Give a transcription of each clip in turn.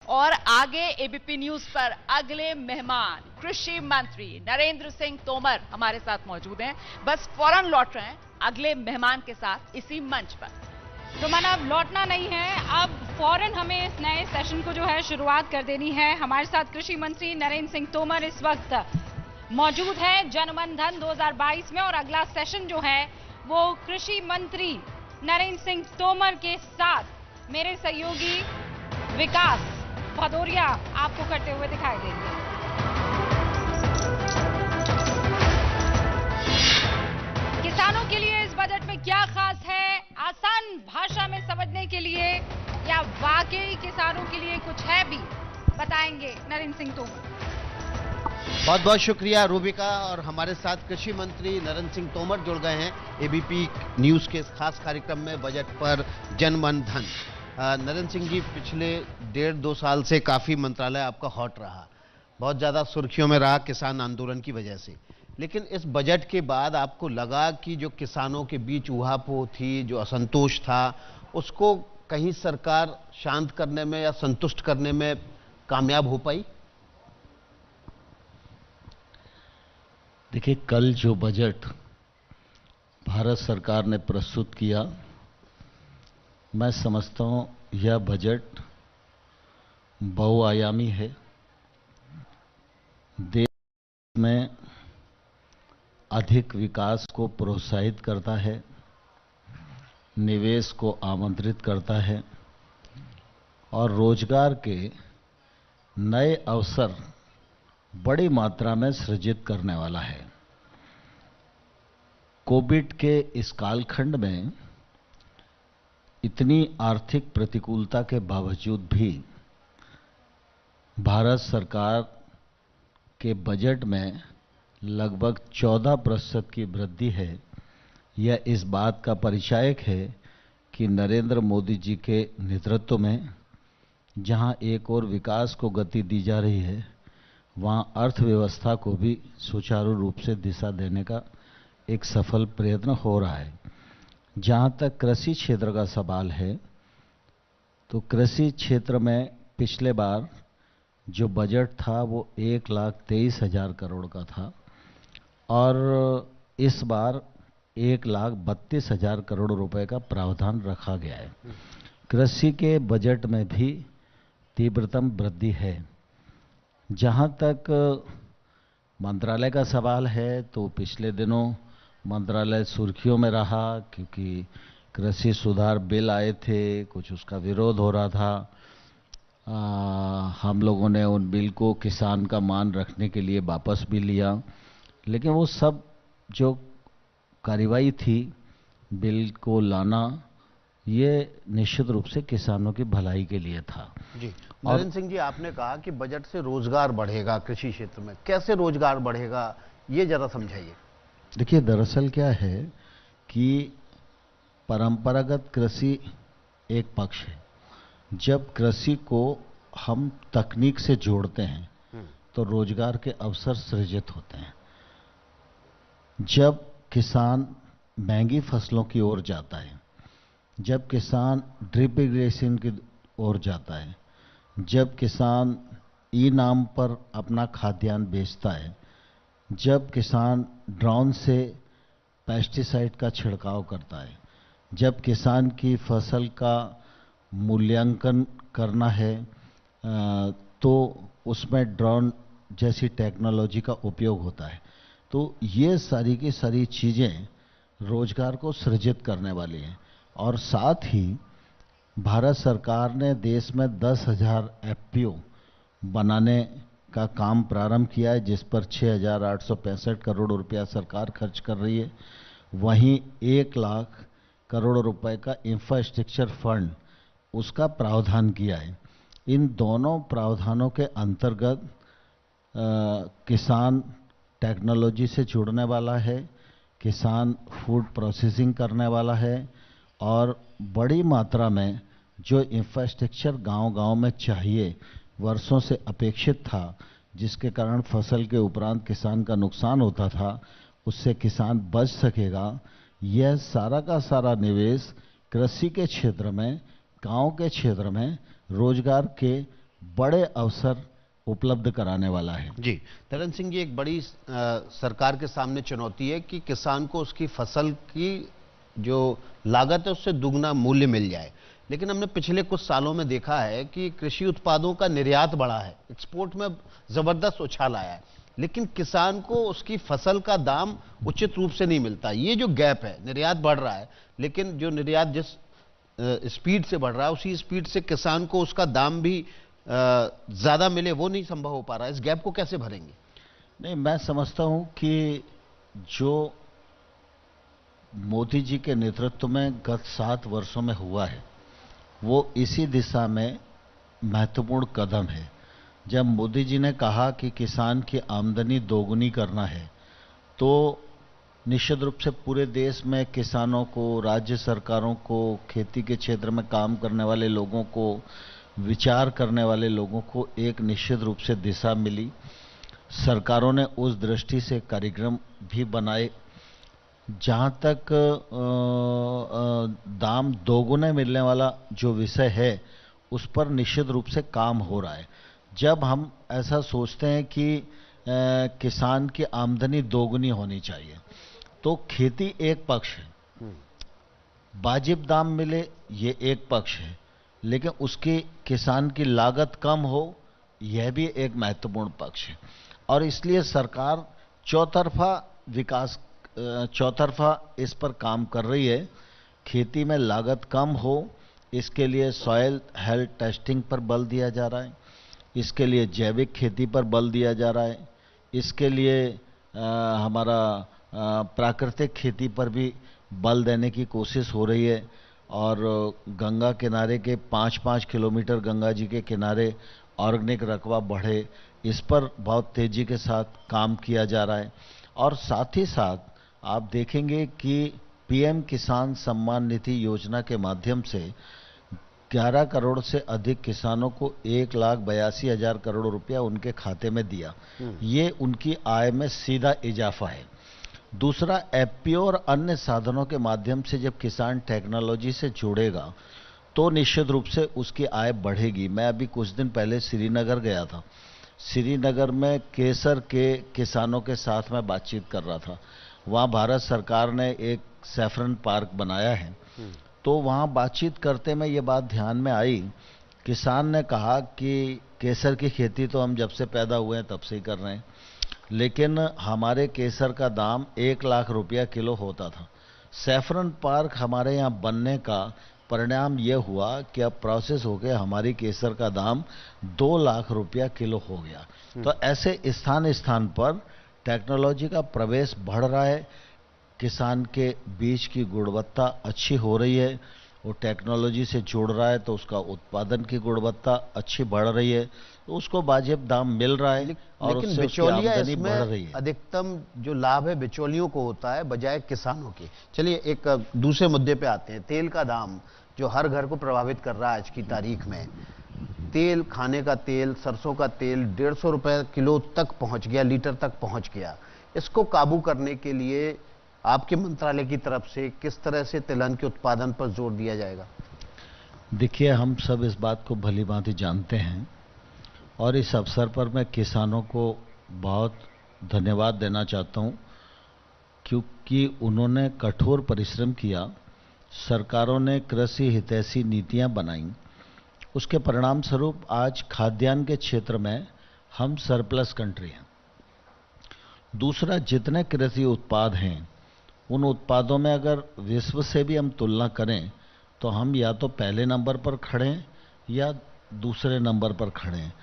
और आगे ABP news पर अगले मेहमान कृषि मंत्री नरेंद्र सिंह तोमर हमारे साथ मौजूद हैं। बस फौरन लौट रहे हैं अगले मेहमान के साथ इसी मंच पर। तो माना अब लौटना नहीं है, अब फौरन हमें इस नए सेशन को जो है शुरुआत कर देनी है। हमारे साथ कृषि मंत्री नरेंद्र सिंह तोमर इस वक्त मौजूद है जनमन धन 2022 में, और अगला सेशन जो है वो कृषि मंत्री नरेंद्र सिंह तोमर के साथ मेरे सहयोगी विकास भदौरिया आपको करते हुए दिखाई देंगे। किसानों के लिए इस बजट में क्या खास है, आसान भाषा में समझने के लिए या वाकई किसानों के लिए कुछ है भी, बताएंगे नरेंद्र सिंह तोमर। बहुत बहुत शुक्रिया रूबिका। और हमारे साथ कृषि मंत्री नरेंद्र सिंह तोमर जुड़ गए हैं एबीपी न्यूज के इस खास कार्यक्रम में बजट पर जनमन धन। नरेंद्र सिंह जी, पिछले 1.5-2 साल से काफी मंत्रालय आपका हॉट रहा, बहुत ज्यादा सुर्खियों में रहा किसान आंदोलन की वजह से। लेकिन इस बजट के बाद आपको लगा कि जो किसानों के बीच ऊहापोह थी, जो असंतोष था, उसको कहीं सरकार शांत करने में या संतुष्ट करने में कामयाब हो पाई? देखिए, कल जो बजट भारत सरकार ने प्रस्तुत किया, मैं समझता हूं यह बजट बहुआयामी है। देश में अधिक विकास को प्रोत्साहित करता है, निवेश को आमंत्रित करता है और रोजगार के नए अवसर बड़ी मात्रा में सृजित करने वाला है। कोविड के इस कालखंड में इतनी आर्थिक प्रतिकूलता के बावजूद भी भारत सरकार के बजट में लगभग 14% की वृद्धि है। यह इस बात का परिचायक है कि नरेंद्र मोदी जी के नेतृत्व में जहां एक और विकास को गति दी जा रही है, वहां अर्थव्यवस्था को भी सुचारू रूप से दिशा देने का एक सफल प्रयत्न हो रहा है। जहां तक कृषि क्षेत्र का सवाल है, तो कृषि क्षेत्र में पिछले बार जो बजट था वो 1,23,000 करोड़ का था और इस बार 1,32,000 करोड़ रुपए का प्रावधान रखा गया है। कृषि के बजट में भी तीव्रतम वृद्धि है। जहां तक मंत्रालय का सवाल है, तो पिछले दिनों मंत्रालय सुर्खियों में रहा क्योंकि कृषि सुधार बिल आए थे, कुछ उसका विरोध हो रहा था। हम लोगों ने उन बिल को किसान का मान रखने के लिए वापस भी लिया, लेकिन वो सब जो कार्रवाई थी बिल को लाना, ये निश्चित रूप से किसानों की भलाई के लिए था। जी नरेंद्र सिंह जी, आपने कहा कि बजट से रोजगार बढ़ेगा कृषि क्षेत्र में, कैसे रोजगार बढ़ेगा ये जरा समझाइए। देखिए, दरअसल क्या है कि परंपरागत कृषि एक पक्ष है। जब कृषि को हम तकनीक से जोड़ते हैं तो रोजगार के अवसर सृजित होते हैं। जब किसान महंगी फसलों की ओर जाता है, जब किसान ड्रिप इरिगेशन की ओर जाता है, जब किसान ई नाम पर अपना खाद्यान्न बेचता है, जब किसान ड्रोन से पेस्टिसाइड का छिड़काव करता है, जब किसान की फसल का मूल्यांकन करना है तो उसमें ड्रोन जैसी टेक्नोलॉजी का उपयोग होता है। तो ये सारी की सारी चीज़ें रोजगार को सृजित करने वाली हैं। और साथ ही भारत सरकार ने देश में 10,000 एफपीओ बनाने का काम प्रारंभ किया है, जिस पर 6,865 करोड़ रुपया सरकार खर्च कर रही है। वहीं 1 लाख करोड़ रुपए का इंफ्रास्ट्रक्चर फंड उसका प्रावधान किया है। इन दोनों प्रावधानों के अंतर्गत किसान टेक्नोलॉजी से जुड़ने वाला है, किसान फूड प्रोसेसिंग करने वाला है और बड़ी मात्रा में जो इंफ्रास्ट्रक्चर गांव-गांव में चाहिए, वर्षों से अपेक्षित था, जिसके कारण फसल के उपरांत किसान का नुकसान होता था, उससे किसान बच सकेगा। यह सारा का सारा निवेश कृषि के क्षेत्र में, गांव के क्षेत्र में रोजगार के बड़े अवसर उपलब्ध कराने वाला है। जी, नरेंद्र सिंह जी, एक बड़ी सरकार के सामने चुनौती है कि किसान को उसकी फसल की जो लागत है उससे दुगना मूल्य मिल जाए। लेकिन हमने पिछले कुछ सालों में देखा है कि कृषि उत्पादों का निर्यात बढ़ा है, एक्सपोर्ट में जबरदस्त उछाल आया है, लेकिन किसान को उसकी फसल का दाम उचित रूप से नहीं मिलता। ये जो गैप है, निर्यात बढ़ रहा है लेकिन जो निर्यात जिस स्पीड से बढ़ रहा है उसी स्पीड से किसान को उसका दाम भी ज्यादा मिले, वो नहीं संभव हो पा रहा है। इस गैप को कैसे भरेंगे? नहीं, मैं समझता हूं कि जो मोदी जी के नेतृत्व में गत 7 वर्षों में हुआ है वो इसी दिशा में महत्वपूर्ण कदम है। जब मोदी जी ने कहा कि किसान की आमदनी दोगुनी करना है, तो निश्चित रूप से पूरे देश में किसानों को, राज्य सरकारों को, खेती के क्षेत्र में काम करने वाले लोगों को, विचार करने वाले लोगों को एक निश्चित रूप से दिशा मिली। सरकारों ने उस दृष्टि से कार्यक्रम भी बनाए। जहां तक दाम दोगुने मिलने वाला जो विषय है उस पर निश्चित रूप से काम हो रहा है। जब हम ऐसा सोचते हैं कि किसान की आमदनी दोगुनी होनी चाहिए, तो खेती एक पक्ष है, वाजिब दाम मिले ये एक पक्ष है, लेकिन उसकी किसान की लागत कम हो यह भी एक महत्वपूर्ण पक्ष है। और इसलिए सरकार चौतरफा इस पर काम कर रही है। खेती में लागत कम हो, इसके लिए सॉइल हेल्थ टेस्टिंग पर बल दिया जा रहा है, इसके लिए जैविक खेती पर बल दिया जा रहा है, इसके लिए हमारा प्राकृतिक खेती पर भी बल देने की कोशिश हो रही है। और गंगा किनारे के 5-5 किलोमीटर गंगा जी के किनारे ऑर्गेनिक रकबा बढ़े, इस पर बहुत तेजी के साथ काम किया जा रहा है। और साथ ही साथ आप देखेंगे कि पीएम किसान सम्मान निधि योजना के माध्यम से 11 करोड़ से अधिक किसानों को 1,82,000 करोड़ रुपया उनके खाते में दिया। ये उनकी आय में सीधा इजाफा है। दूसरा, एफपीओ और अन्य साधनों के माध्यम से जब किसान टेक्नोलॉजी से जुड़ेगा तो निश्चित रूप से उसकी आय बढ़ेगी। मैं अभी कुछ दिन पहले श्रीनगर गया था। श्रीनगर में केसर के किसानों के साथ मैं बातचीत कर रहा था। वहाँ भारत सरकार ने एक सैफरन पार्क बनाया है, तो वहाँ बातचीत करते में ये बात ध्यान में आई। किसान ने कहा कि केसर की खेती तो हम जब से पैदा हुए हैं तब से ही कर रहे हैं, लेकिन हमारे केसर का दाम 1 लाख रुपया किलो होता था। सैफरन पार्क हमारे यहाँ बनने का परिणाम यह हुआ कि अब प्रोसेस हो गया, हमारी केसर का दाम 2 लाख रुपया किलो हो गया। तो ऐसे स्थान स्थान पर टेक्नोलॉजी का प्रवेश बढ़ रहा है, किसान के बीज की गुणवत्ता अच्छी हो रही है, वो टेक्नोलॉजी से जुड़ रहा है तो उसका उत्पादन की गुणवत्ता अच्छी बढ़ रही है, तो उसको वाजिब दाम मिल रहा है। और लेकिन उससे उसकी बिचौलिया आमदनी बढ़ रही इसमें है। अधिकतम जो लाभ है बिचौलियों को होता है बजाय किसानों के। चलिए एक दूसरे मुद्दे पे आते हैं। तेल का दाम जो हर घर को प्रभावित कर रहा है आज की तारीख में। तेल, खाने का तेल, सरसों का तेल 150 रुपए किलो तक पहुंच गया, लीटर तक पहुंच गया। इसको काबू करने के लिए आपके मंत्रालय की तरफ से किस तरह से तिलहन के उत्पादन पर जोर दिया जाएगा? देखिए, हम सब इस बात को भली भांति जानते हैं और इस अवसर पर मैं किसानों को बहुत धन्यवाद देना चाहता हूं, क्योंकि उन्होंने कठोर परिश्रम किया। सरकारों ने कृषि हितैषी नीतियां बनाई, उसके परिणाम स्वरूप आज खाद्यान्न के क्षेत्र में हम सरप्लस कंट्री हैं। दूसरा, जितने कृषि उत्पाद हैं उन उत्पादों में अगर विश्व से भी हम तुलना करें तो हम या तो पहले नंबर पर खड़े हैं या दूसरे नंबर पर खड़े हैं।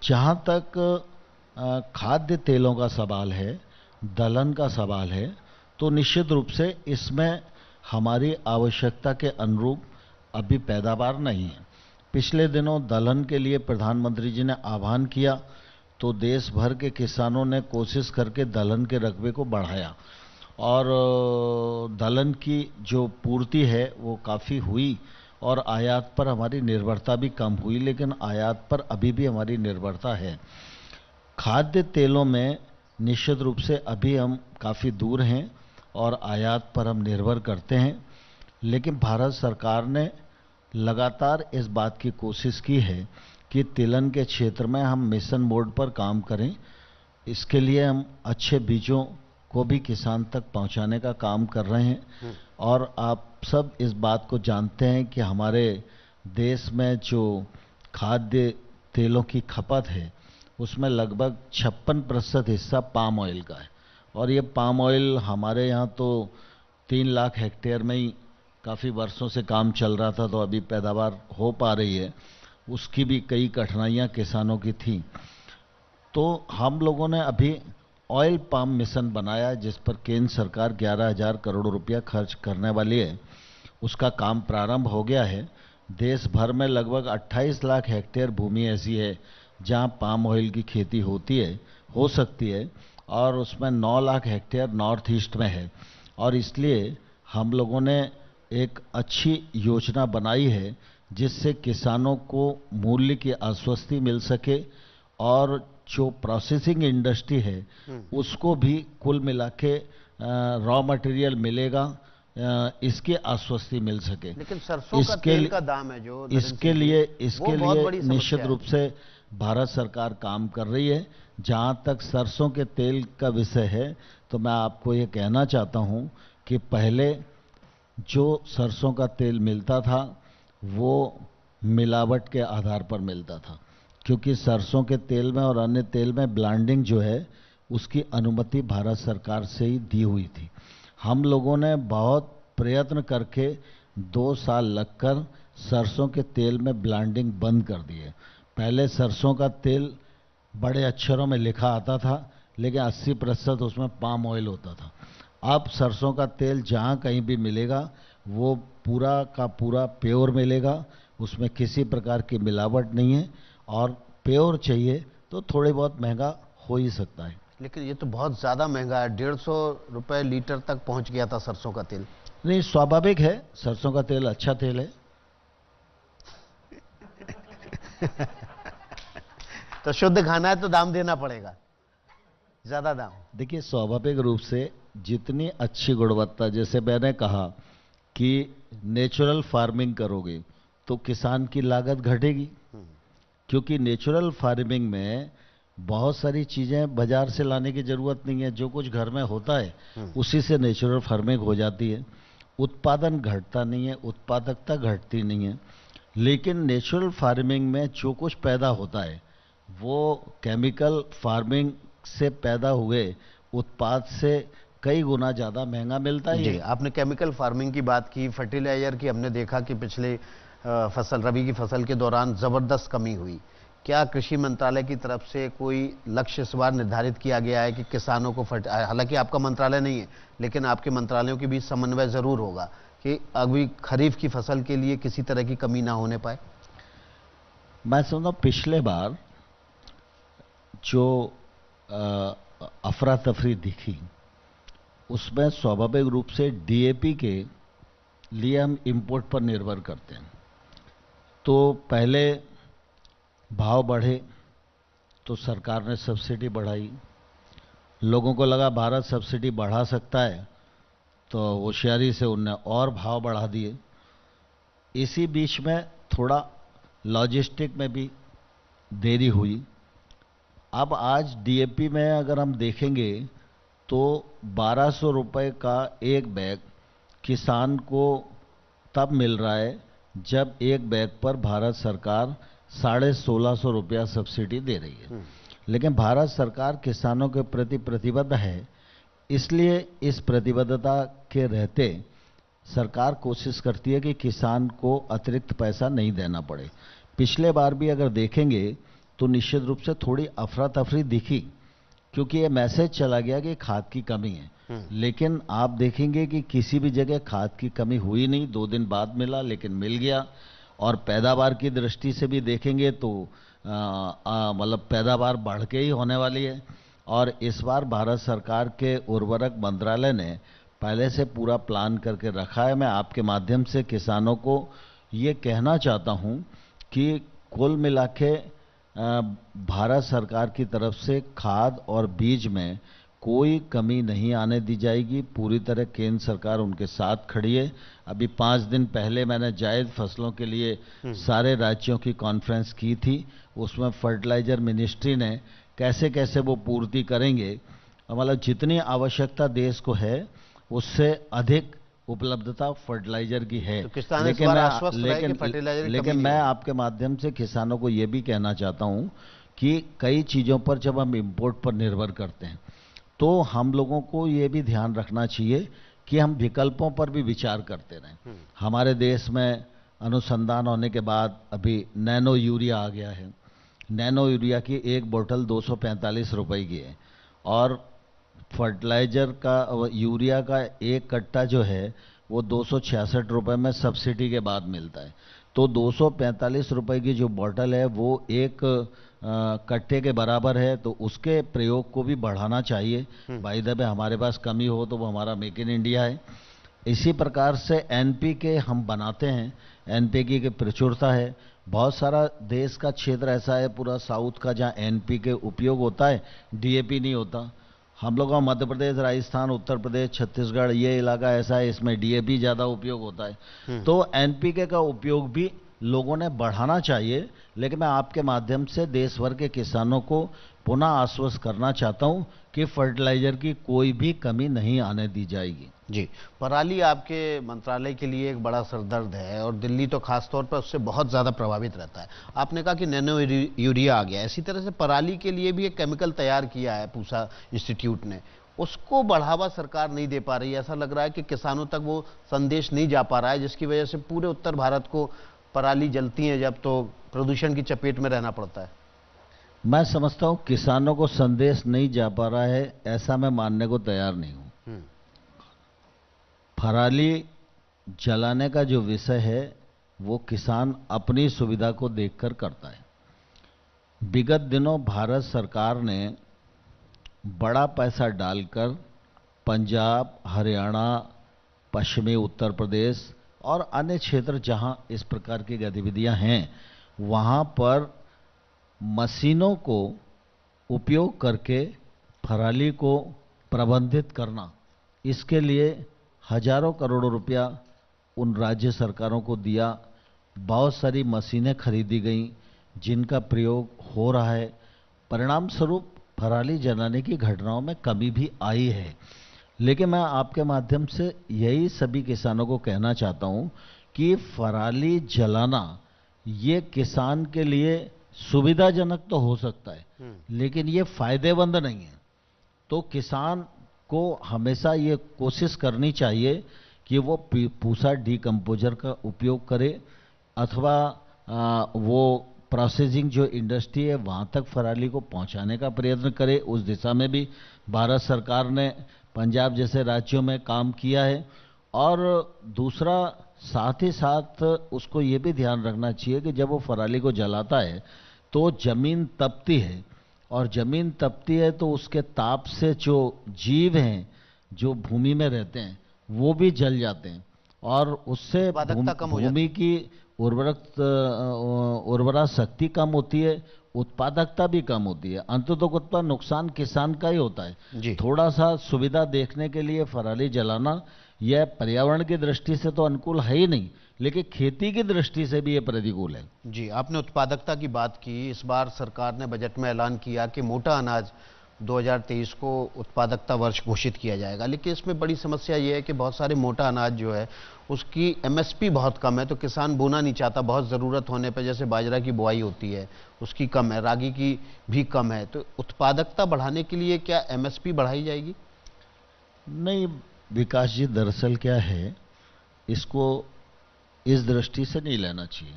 जहां तक खाद्य तेलों का सवाल है, दलहन का सवाल है, तो निश्चित रूप से इसमें हमारी आवश्यकता के अनुरूप अभी पैदावार नहीं है। पिछले दिनों दलहन के लिए प्रधानमंत्री जी ने आह्वान किया तो देश भर के किसानों ने कोशिश करके दलहन के रकबे को बढ़ाया और दलहन की जो पूर्ति है वो काफ़ी हुई और आयात पर हमारी निर्भरता भी कम हुई, लेकिन आयात पर अभी भी हमारी निर्भरता है। खाद्य तेलों में निश्चित रूप से अभी हम काफ़ी दूर हैं और आयात पर हम निर्भर करते हैं, लेकिन भारत सरकार ने लगातार इस बात की कोशिश की है कि कि तिलहन के क्षेत्र में हम मिशन मोड पर काम करें। इसके लिए हम अच्छे बीजों को भी किसान तक पहुंचाने का काम कर रहे हैं। और आप सब इस बात को जानते हैं कि हमारे देश में जो खाद्य तेलों की खपत है उसमें लगभग 56% हिस्सा पाम ऑयल का है। और ये पाम ऑयल हमारे यहाँ तो 3 लाख हेक्टेयर में ही काफ़ी वर्षों से काम चल रहा था, तो अभी पैदावार हो पा रही है। उसकी भी कई कठिनाइयाँ किसानों की थी। तो हम लोगों ने अभी ऑयल पाम मिशन बनाया जिस पर केंद्र सरकार 11,000 करोड़ रुपया खर्च करने वाली है। उसका काम प्रारंभ हो गया है। देश भर में लगभग 28 लाख हेक्टेयर भूमि ऐसी है जहां पाम ऑयल की खेती हो सकती है, और उसमें 9 लाख हेक्टेयर नॉर्थ ईस्ट में है। और इसलिए हम लोगों ने एक अच्छी योजना बनाई है जिससे किसानों को मूल्य की आश्वस्ति मिल सके और जो प्रोसेसिंग इंडस्ट्री है उसको भी कुल मिला के रॉ मटेरियल मिलेगा, इसकी आश्वस्ति मिल सके। लेकिन सरसों का तेल का दाम है जो इसके लिए निश्चित रूप से भारत सरकार काम कर रही है। जहां तक सरसों के तेल का विषय है तो मैं आपको ये कहना चाहता हूं कि पहले जो सरसों का तेल मिलता था वो मिलावट के आधार पर मिलता था, क्योंकि सरसों के तेल में और अन्य तेल में ब्लेंडिंग जो है उसकी अनुमति भारत सरकार से ही दी हुई थी। हम लोगों ने बहुत प्रयत्न करके 2 साल लगकर सरसों के तेल में ब्लेंडिंग बंद कर दी है। पहले सरसों का तेल बड़े अक्षरों में लिखा आता था, लेकिन 80% उसमें पाम ऑयल होता था। अब सरसों का तेल जहाँ कहीं भी मिलेगा वो पूरा का पूरा प्योर मिलेगा, उसमें किसी प्रकार की मिलावट नहीं है। और प्योर चाहिए तो थोड़े बहुत महंगा हो ही सकता है। लेकिन ये तो बहुत ज़्यादा महंगा है, 150 रुपये लीटर तक पहुंच गया था सरसों का तेल। नहीं, स्वाभाविक है, सरसों का तेल अच्छा तेल है। तो शुद्ध खाना है तो दाम देना पड़ेगा, ज़्यादा दाम। देखिए, स्वाभाविक रूप से जितनी अच्छी गुणवत्ता, जैसे मैंने कहा कि नेचुरल फार्मिंग करोगे तो किसान की लागत घटेगी, क्योंकि नेचुरल फार्मिंग में बहुत सारी चीज़ें बाजार से लाने की ज़रूरत नहीं है। जो कुछ घर में होता है उसी से नेचुरल फार्मिंग हो जाती है। उत्पादन घटता नहीं है, उत्पादकता घटती नहीं है। लेकिन नेचुरल फार्मिंग में जो कुछ पैदा होता है वो केमिकल फार्मिंग से पैदा हुए उत्पाद से कई गुना ज़्यादा महंगा मिलता है। जी, आपने केमिकल फार्मिंग की बात की, फर्टिलाइजर की। हमने देखा कि पिछले रबी की फसल के दौरान ज़बरदस्त कमी हुई। क्या कृषि मंत्रालय की तरफ से कोई लक्ष्य इस बार निर्धारित किया गया है कि किसानों को हालांकि आपका मंत्रालय नहीं है लेकिन आपके मंत्रालयों के बीच समन्वय जरूर होगा कि अभी खरीफ की फसल के लिए किसी तरह की कमी ना होने पाए? मैं समझता हूं पिछले बार जो अफरा तफरी दिखी उसमें स्वाभाविक रूप से डीएपी के लिए हम इंपोर्ट पर निर्भर करते हैं। तो पहले भाव बढ़े तो सरकार ने सब्सिडी बढ़ाई। लोगों को लगा भारत सब्सिडी बढ़ा सकता है तो होशियारी से उनने और भाव बढ़ा दिए। इसी बीच में थोड़ा लॉजिस्टिक में भी देरी हुई। अब आज डीएपी में अगर हम देखेंगे तो 1200 रुपये का एक बैग किसान को तब मिल रहा है जब एक बैग पर भारत सरकार 1650 रुपया सब्सिडी दे रही है। लेकिन भारत सरकार किसानों के प्रति प्रतिबद्ध है, इसलिए इस प्रतिबद्धता के रहते सरकार कोशिश करती है कि किसान को अतिरिक्त पैसा नहीं देना पड़े। पिछले बार भी अगर देखेंगे तो निश्चित रूप से थोड़ी अफरा तफरी दिखी, क्योंकि ये मैसेज चला गया कि खाद की कमी है। लेकिन आप देखेंगे कि किसी भी जगह खाद की कमी हुई नहीं। 2 दिन बाद मिला लेकिन मिल गया। और पैदावार की दृष्टि से भी देखेंगे तो मतलब पैदावार बढ़ के ही होने वाली है। और इस बार भारत सरकार के उर्वरक मंत्रालय ने पहले से पूरा प्लान करके रखा है। मैं आपके माध्यम से किसानों को ये कहना चाहता हूँ कि कुल मिला के भारत सरकार की तरफ से खाद और बीज में कोई कमी नहीं आने दी जाएगी। पूरी तरह केंद्र सरकार उनके साथ खड़ी है। अभी 5 दिन पहले मैंने जायद फसलों के लिए सारे राज्यों की कॉन्फ्रेंस की थी। उसमें फर्टिलाइजर मिनिस्ट्री ने कैसे कैसे वो पूर्ति करेंगे, मतलब जितनी आवश्यकता देश को है उससे अधिक उपलब्धता फर्टिलाइजर की है। तो किसान इस बार आश्वस्त रहे कि फर्टिलाइजर की कमी लेकिन नहीं मैं होगी। आपके माध्यम से किसानों को ये भी कहना चाहता हूं कि कई चीज़ों पर जब हम इंपोर्ट पर निर्भर करते हैं तो हम लोगों को ये भी ध्यान रखना चाहिए कि हम विकल्पों पर भी विचार करते रहें। हमारे देश में अनुसंधान होने के बाद अभी नैनो यूरिया आ गया है। नैनो यूरिया की एक बोतल 245 रुपए की है और फर्टिलाइजर का यूरिया का एक कट्टा जो है वो 266 रुपए में सब्सिडी के बाद मिलता है। तो 245 रुपए की जो बोतल है वो एक कट्टे के बराबर है, तो उसके प्रयोग को भी बढ़ाना चाहिए। भाई दबे हमारे पास कमी हो तो वो हमारा मेक इन इंडिया है। इसी प्रकार से एनपीके हम बनाते हैं, एनपीके की प्रचुरता है। बहुत सारा देश का क्षेत्र ऐसा है पूरा साउथ का जहाँ एनपीके उपयोग होता है, डीएपी नहीं होता। हम लोग का मध्य प्रदेश, राजस्थान, उत्तर प्रदेश, छत्तीसगढ़ ये इलाका ऐसा है इसमें डीएपी ज़्यादा उपयोग होता है। तो एनपीके का उपयोग भी लोगों ने बढ़ाना चाहिए। लेकिन मैं आपके माध्यम से देश भर के किसानों को पुनः आश्वस्त करना चाहता हूं कि फर्टिलाइजर की कोई भी कमी नहीं आने दी जाएगी। जी, पराली आपके मंत्रालय के लिए एक बड़ा सरदर्द है और दिल्ली तो खासतौर पर उससे बहुत ज़्यादा प्रभावित रहता है। आपने कहा कि नैनो यूरिया आ गया, इसी तरह से पराली के लिए भी एक केमिकल तैयार किया है पूसा इंस्टीट्यूट ने, उसको बढ़ावा सरकार नहीं दे पा रही है। ऐसा लग रहा है कि किसानों तक वो संदेश नहीं जा पा रहा है, जिसकी वजह से पूरे उत्तर भारत को पराली जलती है जब तो प्रदूषण की चपेट में रहना पड़ता है। मैं समझता हूं किसानों को संदेश नहीं जा पा रहा है, ऐसा मैं मानने को तैयार नहीं हूं। पराली जलाने का जो विषय है वो किसान अपनी सुविधा को देखकर करता है। विगत दिनों भारत सरकार ने बड़ा पैसा डालकर पंजाब, हरियाणा, पश्चिमी उत्तर प्रदेश और अन्य क्षेत्र जहां इस प्रकार की गतिविधियां हैं वहां पर मशीनों को उपयोग करके पराली को प्रबंधित करना, इसके लिए हजारों करोड़ों रुपया उन राज्य सरकारों को दिया। बहुत सारी मशीनें खरीदी गईं जिनका प्रयोग हो रहा है। परिणाम स्वरूप पराली जलाने की घटनाओं में कमी भी आई है। लेकिन मैं आपके माध्यम से यही सभी किसानों को कहना चाहता हूं कि पराली जलाना ये किसान के लिए सुविधाजनक तो हो सकता है लेकिन ये फायदेमंद नहीं है। तो किसान को हमेशा ये कोशिश करनी चाहिए कि वो पूसा डीकंपोजर का उपयोग करे अथवा वो प्रोसेसिंग जो इंडस्ट्री है वहां तक पराली को पहुंचाने का प्रयत्न करे। उस दिशा में भी भारत सरकार ने पंजाब जैसे राज्यों में काम किया है। और दूसरा साथ ही साथ उसको ये भी ध्यान रखना चाहिए कि जब वो पराली को जलाता है तो जमीन तपती है और जमीन तपती है तो उसके ताप से जो जीव हैं जो भूमि में रहते हैं वो भी जल जाते हैं और उससे भूमि की उर्वरा शक्ति कम होती है, उत्पादकता भी कम होती है। अंततोगत्वा नुकसान किसान का ही होता है। थोड़ा सा सुविधा देखने के लिए पराली जलाना यह पर्यावरण की दृष्टि से तो अनुकूल है ही नहीं, लेकिन खेती की दृष्टि से भी ये प्रतिकूल है। जी, आपने उत्पादकता की बात की। इस बार सरकार ने बजट में ऐलान किया कि मोटा अनाज 2023 को उत्पादकता वर्ष घोषित किया जाएगा, लेकिन इसमें बड़ी समस्या ये है कि बहुत सारे मोटा अनाज जो है उसकी एमएसपी बहुत कम है, तो किसान बोना नहीं चाहता। बहुत ज़रूरत होने पर जैसे बाजरा की बुआई होती है उसकी कम है, रागी की भी कम है। तो उत्पादकता बढ़ाने के लिए क्या एमएसपी बढ़ाई जाएगी? नहीं विकास जी, दरअसल क्या है, इसको इस दृष्टि से नहीं लेना चाहिए।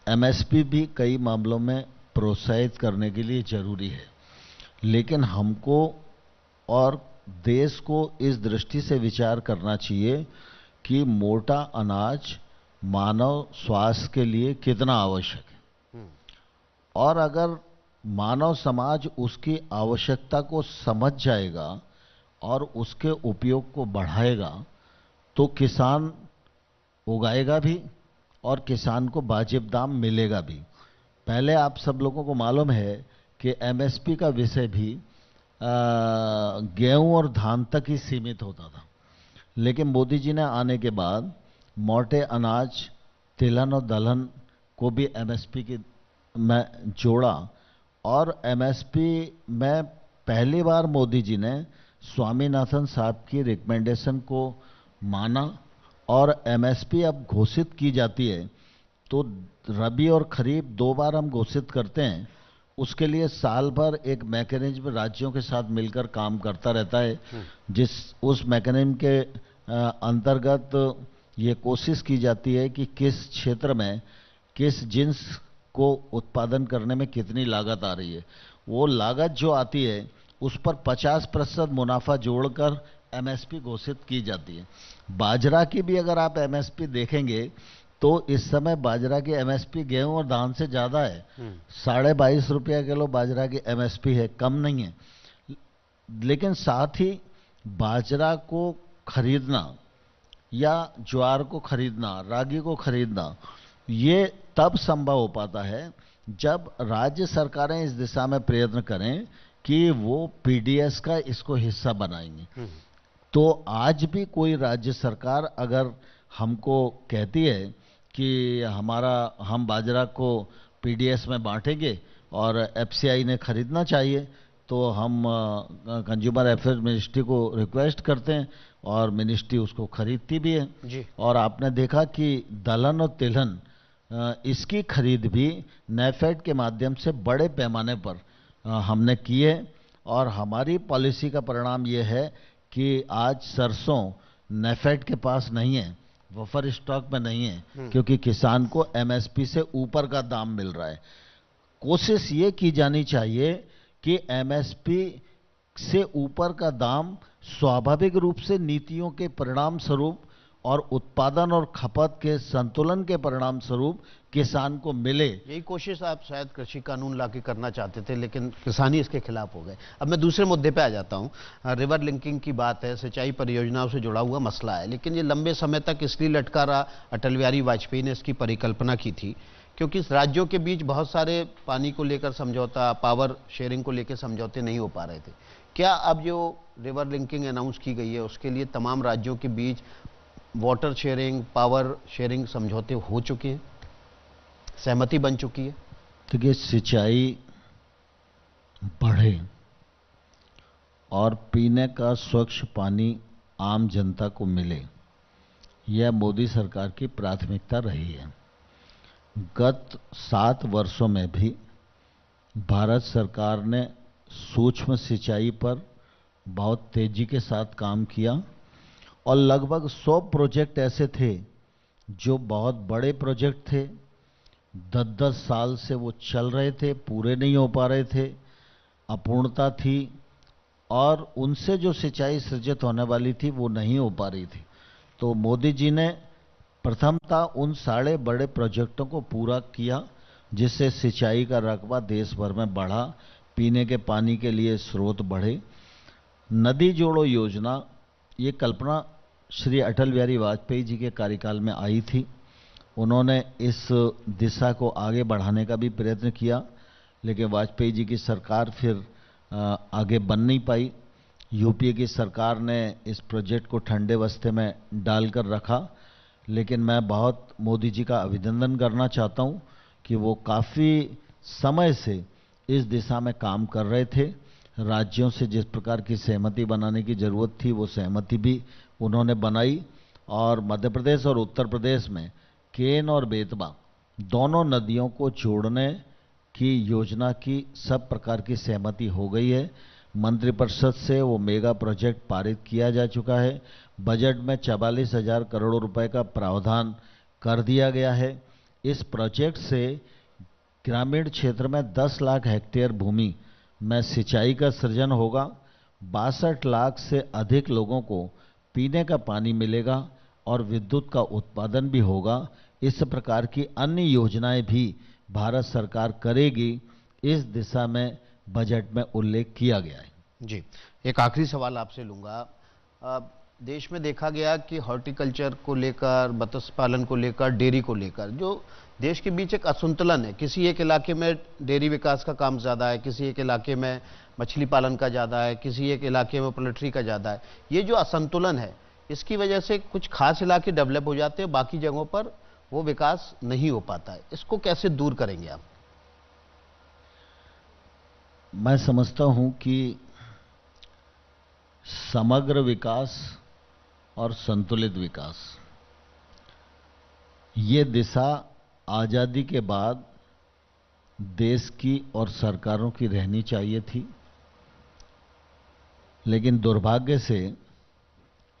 एमएसपी भी कई मामलों में प्रोत्साहित करने के लिए जरूरी है, लेकिन हमको और देश को इस दृष्टि से विचार करना चाहिए कि मोटा अनाज मानव स्वास्थ्य के लिए कितना आवश्यक है। और अगर मानव समाज उसकी आवश्यकता को समझ जाएगा और उसके उपयोग को बढ़ाएगा तो किसान उगाएगा भी और किसान को वाजिब दाम मिलेगा भी। पहले आप सब लोगों को मालूम है कि एमएसपी का विषय भी गेहूं और धान तक ही सीमित होता था। लेकिन मोदी जी ने आने के बाद मोटे अनाज, तिलहन और दलहन को भी एमएसपी की में जोड़ा और एमएसपी में पहली बार मोदी जी ने स्वामीनाथन साहब की रिकमेंडेशन को माना और एमएसपी अब घोषित की जाती है तो रबी और खरीफ 2 बार हम घोषित करते हैं। उसके लिए साल भर एक मैकेनिज्म राज्यों के साथ मिलकर काम करता रहता है, उस मैकेनिज्म के अंतर्गत ये कोशिश की जाती है कि किस क्षेत्र में किस जिन्स को उत्पादन करने में कितनी लागत आ रही है। वो लागत जो आती है उस पर 50% मुनाफा जोड़कर एमएसपी घोषित की जाती है। बाजरा की भी अगर आप एमएसपी देखेंगे तो इस समय बाजरा की एमएसपी गेहूं और धान से ज्यादा है। 22.5 रुपया किलो बाजरा की एमएसपी है, कम नहीं है। लेकिन साथ ही बाजरा को खरीदना या ज्वार को खरीदना, रागी को खरीदना, ये तब संभव हो पाता है जब राज्य सरकारें इस दिशा में प्रयत्न करें कि वो पीडीएस का इसको हिस्सा बनाएंगे। तो आज भी कोई राज्य सरकार अगर हमको कहती है कि हम बाजरा को पीडीएस में बांटेंगे और एफसीआई ने खरीदना चाहिए, तो हम कंज्यूमर अफेयर्स मिनिस्ट्री को रिक्वेस्ट करते हैं और मिनिस्ट्री उसको खरीदती भी है जी। और आपने देखा कि दलहन और तिलहन इसकी खरीद भी नेफेड के माध्यम से बड़े पैमाने पर हमने की है और हमारी पॉलिसी का परिणाम यह है कि आज सरसों नेफेड के पास नहीं है, बफर स्टॉक में नहीं है, क्योंकि किसान को एमएसपी से ऊपर का दाम मिल रहा है। कोशिश ये की जानी चाहिए कि एमएसपी से ऊपर का दाम स्वाभाविक रूप से नीतियों के परिणाम स्वरूप और उत्पादन और खपत के संतुलन के परिणाम स्वरूप किसान को मिले। यही कोशिश आप शायद कृषि कानून लाके करना चाहते थे, लेकिन किसान ही इसके खिलाफ हो गए। अब मैं दूसरे मुद्दे पे आ जाता हूं। रिवर लिंकिंग की बात है, सिंचाई परियोजनाओं से जुड़ा हुआ मसला है, लेकिन ये लंबे समय तक इसलिए लटका रहा। अटल बिहारी वाजपेयी ने इसकी परिकल्पना की थी क्योंकि राज्यों के बीच बहुत सारे पानी को लेकर समझौता, पावर शेयरिंग को लेकर समझौते नहीं हो पा रहे थे। क्या अब जो रिवर लिंकिंग अनाउंस की गई है उसके लिए तमाम राज्यों के बीच वाटर शेयरिंग, पावर शेयरिंग समझौते हो चुके हैं, सहमति बन चुकी है? देखिए, सिंचाई बढ़े और पीने का स्वच्छ पानी आम जनता को मिले, यह मोदी सरकार की प्राथमिकता रही है। गत 7 वर्षों में भी भारत सरकार ने सूक्ष्म सिंचाई पर बहुत तेजी के साथ काम किया और लगभग 100 प्रोजेक्ट ऐसे थे जो बहुत बड़े प्रोजेक्ट थे, 10-10 साल से वो चल रहे थे, पूरे नहीं हो पा रहे थे, अपूर्णता थी और उनसे जो सिंचाई सृजित होने वाली थी वो नहीं हो पा रही थी। तो मोदी जी ने प्रथमतः उन सारे बड़े प्रोजेक्टों को पूरा किया जिससे सिंचाई का रकबा देश भर में बढ़ा, पीने के पानी के लिए स्रोत बढ़े। नदी जोड़ो योजना, ये कल्पना श्री अटल बिहारी वाजपेयी जी के कार्यकाल में आई थी। उन्होंने इस दिशा को आगे बढ़ाने का भी प्रयत्न किया, लेकिन वाजपेयी जी की सरकार फिर आगे बन नहीं पाई। यूपीए की सरकार ने इस प्रोजेक्ट को ठंडे बस्ते में डालकर रखा, लेकिन मैं बहुत मोदी जी का अभिनंदन करना चाहता हूं कि वो काफ़ी समय से इस दिशा में काम कर रहे थे। राज्यों से जिस प्रकार की सहमति बनाने की जरूरत थी वो सहमति भी उन्होंने बनाई और मध्य प्रदेश और उत्तर प्रदेश में केन और बेतवा दोनों नदियों को जोड़ने की योजना की सब प्रकार की सहमति हो गई है। मंत्रिपरिषद से वो मेगा प्रोजेक्ट पारित किया जा चुका है। बजट में 44,000 करोड़ रुपए का प्रावधान कर दिया गया है। इस प्रोजेक्ट से ग्रामीण क्षेत्र में 10 लाख हेक्टेयर भूमि में सिंचाई का सृजन होगा, 62 लाख से अधिक लोगों को पीने का पानी मिलेगा और विद्युत का उत्पादन भी होगा। इस प्रकार की अन्य योजनाएं भी भारत सरकार करेगी, इस दिशा में बजट में उल्लेख किया गया है। जी, एक आखिरी सवाल आपसे लूंगा। देश में देखा गया कि हॉर्टिकल्चर को लेकर, मत्स्य पालन को लेकर, डेयरी को लेकर जो देश के बीच एक असंतुलन है। किसी एक इलाके में डेयरी विकास का काम ज़्यादा है, किसी एक इलाके में मछली पालन का ज़्यादा है, किसी एक इलाके में पोल्ट्री का ज़्यादा है। ये जो असंतुलन है, इसकी वजह से कुछ खास इलाके डेवलप हो जाते हैं, बाकी जगहों पर वो विकास नहीं हो पाता है। इसको कैसे दूर करेंगे आप? मैं समझता हूं कि समग्र विकास और संतुलित विकास, ये दिशा आजादी के बाद देश की और सरकारों की रहनी चाहिए थी, लेकिन दुर्भाग्य से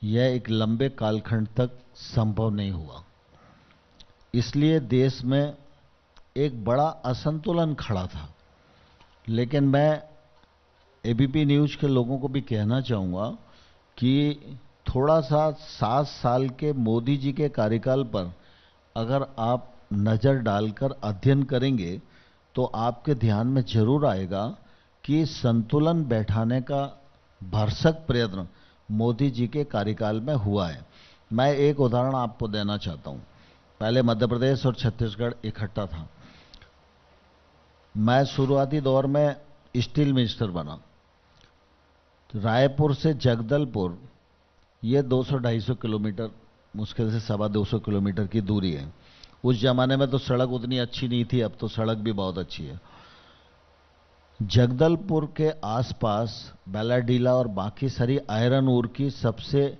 यह एक लंबे कालखंड तक संभव नहीं हुआ। इसलिए देश में एक बड़ा असंतुलन खड़ा था। लेकिन मैं एबीपी न्यूज के लोगों को भी कहना चाहूँगा कि थोड़ा सा 7 साल के मोदी जी के कार्यकाल पर अगर आप नज़र डालकर अध्ययन करेंगे तो आपके ध्यान में जरूर आएगा कि संतुलन बैठाने का भरसक प्रयत्न मोदी जी के कार्यकाल में हुआ है। मैं एक उदाहरण आपको देना चाहता हूं। पहले मध्य प्रदेश और छत्तीसगढ़ इकट्ठा था। मैं शुरुआती दौर में स्टील मिनिस्टर बना। रायपुर से जगदलपुर ये 200-250 किलोमीटर, मुश्किल से 225 किलोमीटर की दूरी है। उस जमाने में तो सड़क उतनी अच्छी नहीं थी, अब तो सड़क भी बहुत अच्छी है। जगदलपुर के आसपास बेलाडीला और बाकी सारी आयरन ओर की सबसे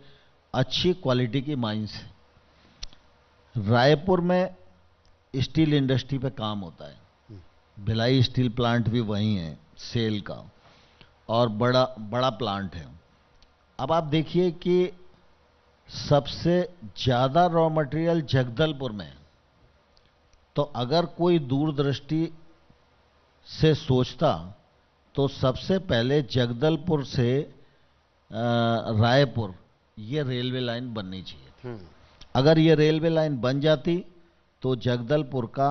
अच्छी क्वालिटी की माइंस है। रायपुर में स्टील इंडस्ट्री पे काम होता है। भिलाई स्टील प्लांट भी वहीं है, सेल का, और बड़ा प्लांट है। अब आप देखिए कि सबसे ज्यादा रॉ मटेरियल जगदलपुर में है। तो अगर कोई दूरदृष्टि से सोचता तो सबसे पहले जगदलपुर से रायपुर ये रेलवे लाइन बननी चाहिए थी। अगर ये रेलवे लाइन बन जाती तो जगदलपुर का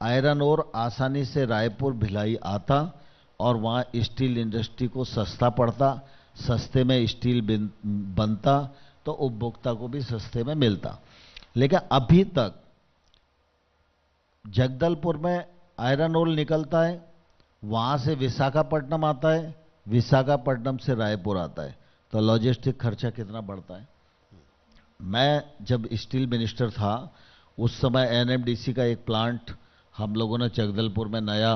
आयरन ओर आसानी से रायपुर भिलाई आता और वहाँ स्टील इंडस्ट्री को सस्ता पड़ता, सस्ते में स्टील बनता तो उपभोक्ता को भी सस्ते में मिलता। लेकिन अभी तक जगदलपुर में आयरन ओर निकलता है, वहाँ से विशाखापट्टनम आता है, विशाखापट्टनम से रायपुर आता है, तो लॉजिस्टिक खर्चा कितना बढ़ता है। मैं जब स्टील मिनिस्टर था उस समय एनएमडीसी का एक प्लांट हम लोगों ने जगदलपुर में नया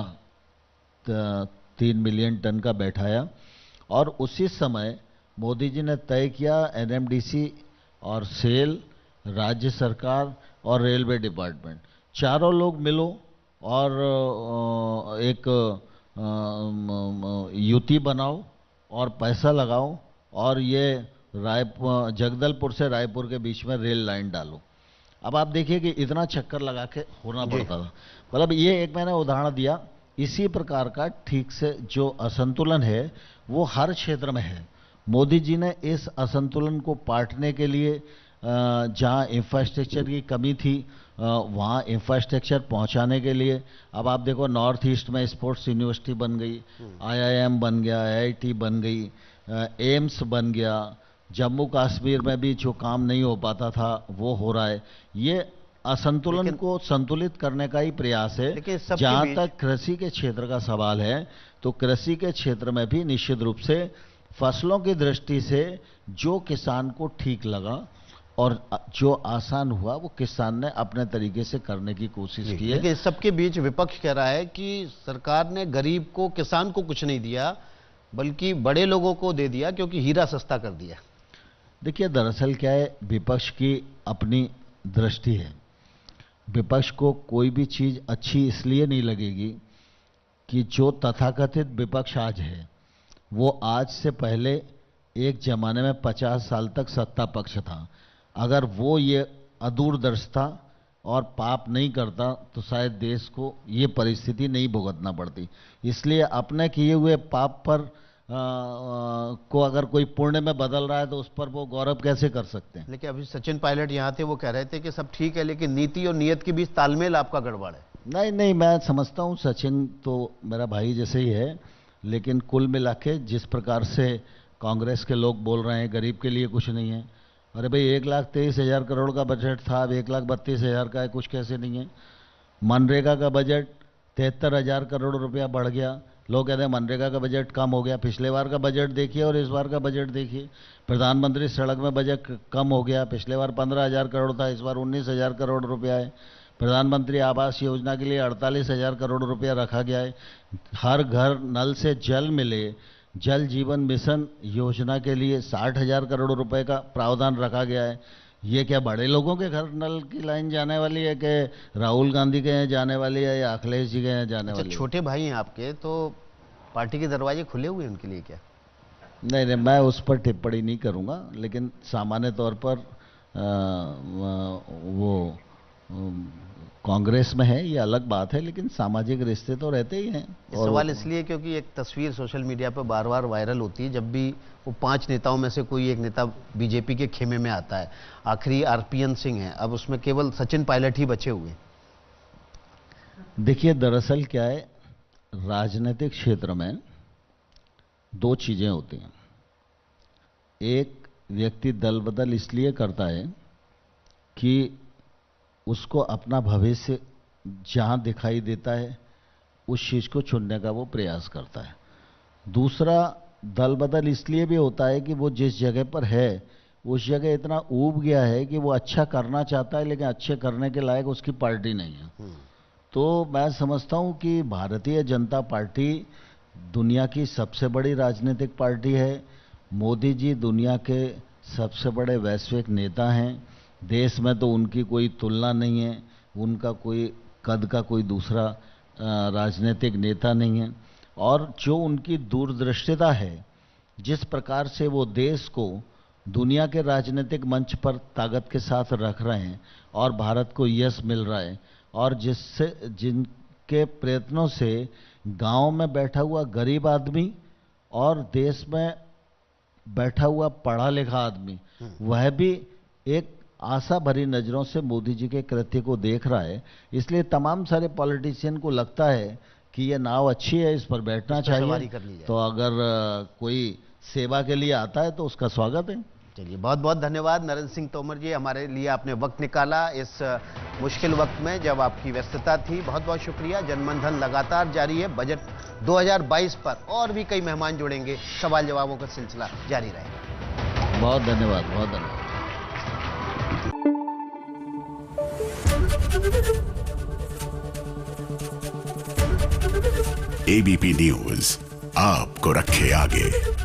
3 मिलियन टन का बैठाया, और उसी समय मोदी जी ने तय किया एनएमडीसी और सेल, राज्य सरकार और रेलवे डिपार्टमेंट, चारों लोग मिलो और एक युति बनाओ और पैसा लगाओ और ये जगदलपुर से रायपुर के बीच में रेल लाइन डालो। अब आप देखिए कि इतना चक्कर लगा के होना पड़ता था। मतलब ये एक मैंने उदाहरण दिया। इसी प्रकार का ठीक से जो असंतुलन है वो हर क्षेत्र में है। मोदी जी ने इस असंतुलन को पाटने के लिए जहां इंफ्रास्ट्रक्चर की कमी थी वहां इंफ्रास्ट्रक्चर पहुंचाने के लिए, अब आप देखो नॉर्थ ईस्ट में स्पोर्ट्स यूनिवर्सिटी बन गई, आईआईएम बन गया, आईआईटी बन गई, एम्स बन गया। जम्मू कश्मीर में भी जो काम नहीं हो पाता था वो हो रहा है। ये असंतुलन को संतुलित करने का ही प्रयास है। जहां तक कृषि के क्षेत्र का सवाल है तो कृषि के क्षेत्र में भी निश्चित रूप से फसलों की दृष्टि से जो किसान को ठीक लगा और जो आसान हुआ वो किसान ने अपने तरीके से करने की कोशिश की है। लेकिन सबके बीच विपक्ष कह रहा है कि सरकार ने गरीब को, किसान को कुछ नहीं दिया बल्कि बड़े लोगों को दे दिया क्योंकि हीरा सस्ता कर दिया। देखिए दरअसल क्या है, विपक्ष की अपनी दृष्टि है। विपक्ष को कोई भी चीज अच्छी इसलिए नहीं लगेगी कि जो तथाकथित विपक्ष आज है वो आज से पहले एक जमाने में 50 साल तक सत्ता पक्ष था। अगर वो ये अदूरदर्शिता और पाप नहीं करता तो शायद देश को ये परिस्थिति नहीं भुगतना पड़ती। इसलिए अपने किए हुए पाप पर को अगर कोई पुण्य में बदल रहा है तो उस पर वो गौरव कैसे कर सकते हैं। लेकिन अभी सचिन पायलट यहाँ थे, वो कह रहे थे कि सब ठीक है लेकिन नीति और नियत के बीच तालमेल आपका गड़बड़ है। नहीं, मैं समझता हूँ सचिन तो मेरा भाई जैसे ही है, लेकिन कुल मिला के जिस प्रकार से कांग्रेस के लोग बोल रहे हैं गरीब के लिए कुछ नहीं है। अरे भाई 1,23,000 करोड़ का बजट था, अब 1,32,000 का है, कुछ कैसे नहीं है। मनरेगा का बजट 73,000 करोड़ रुपया बढ़ गया। लोग कहते हैं मनरेगा का बजट कम हो गया। पिछले बार का बजट देखिए और इस बार का बजट देखिए। प्रधानमंत्री सड़क में बजट कम हो गया। पिछले बार 15,000 करोड़ था, इस बार 19,000 करोड़ रुपया है। प्रधानमंत्री आवास योजना के लिए 48,000 करोड़ रुपया रखा गया है। हर घर नल से जल मिले, जल जीवन मिशन योजना के लिए 60,000 करोड़ रुपए का प्रावधान रखा गया है। ये क्या बड़े लोगों के घर नल की लाइन जाने वाली है कि राहुल गांधी के यहाँ जाने वाली है या अखिलेश जी के यहाँ जाने वाली है? छोटे भाई हैं आपके, तो पार्टी के दरवाजे खुले हुए हैं उनके लिए क्या? नहीं, मैं उस पर टिप्पणी नहीं करूंगा, लेकिन सामान्य तौर पर वो कांग्रेस में है, ये अलग बात है, लेकिन सामाजिक रिश्ते तो रहते ही हैं। सवाल इसलिए क्योंकि एक तस्वीर सोशल मीडिया पर बार बार वायरल होती है, जब भी वो 5 नेताओं में से कोई एक नेता बीजेपी के खेमे में आता है। आखिरी आरपीएन सिंह है, अब उसमें केवल सचिन पायलट ही बचे हुए। देखिए, दरअसल क्या है, राजनीतिक क्षेत्र में 2 चीजें होती हैं। एक व्यक्ति दल बदल इसलिए करता है कि उसको अपना भविष्य जहां दिखाई देता है उस चीज को चुनने का वो प्रयास करता है। दूसरा, दल बदल इसलिए भी होता है कि वो जिस जगह पर है उस जगह इतना ऊब गया है कि वो अच्छा करना चाहता है, लेकिन अच्छे करने के लायक उसकी पार्टी नहीं है। तो मैं समझता हूं कि भारतीय जनता पार्टी दुनिया की सबसे बड़ी राजनीतिक पार्टी है। मोदी जी दुनिया के सबसे बड़े वैश्विक नेता हैं। देश में तो उनकी कोई तुलना नहीं है, उनका कोई कद का कोई दूसरा राजनीतिक नेता नहीं है। और जो उनकी दूरदृष्टिता है, जिस प्रकार से वो देश को दुनिया के राजनीतिक मंच पर ताकत के साथ रख रहे हैं और भारत को यश मिल रहा है, और जिनके प्रयत्नों से गांव में बैठा हुआ गरीब आदमी और देश में बैठा हुआ पढ़ा लिखा आदमी वह भी एक आशा भरी नजरों से मोदी जी के कृत्य को देख रहा है। इसलिए तमाम सारे पॉलिटिशियन को लगता है कि ये नाव अच्छी है, इस पर बैठना चाहिए। तो अगर कोई सेवा के लिए आता है तो उसका स्वागत है। चलिए, बहुत बहुत धन्यवाद नरेंद्र सिंह तोमर जी, हमारे लिए आपने वक्त निकाला इस मुश्किल वक्त में जब आपकी व्यस्तता थी। बहुत बहुत शुक्रिया। जनमन धन लगातार जारी है। बजट 2022 पर और भी कई मेहमान जुड़ेंगे। सवाल जवाबों का सिलसिला जारी रहेगा। बहुत धन्यवाद, बहुत धन्यवाद। एबीपी न्यूज आपको रखे आगे।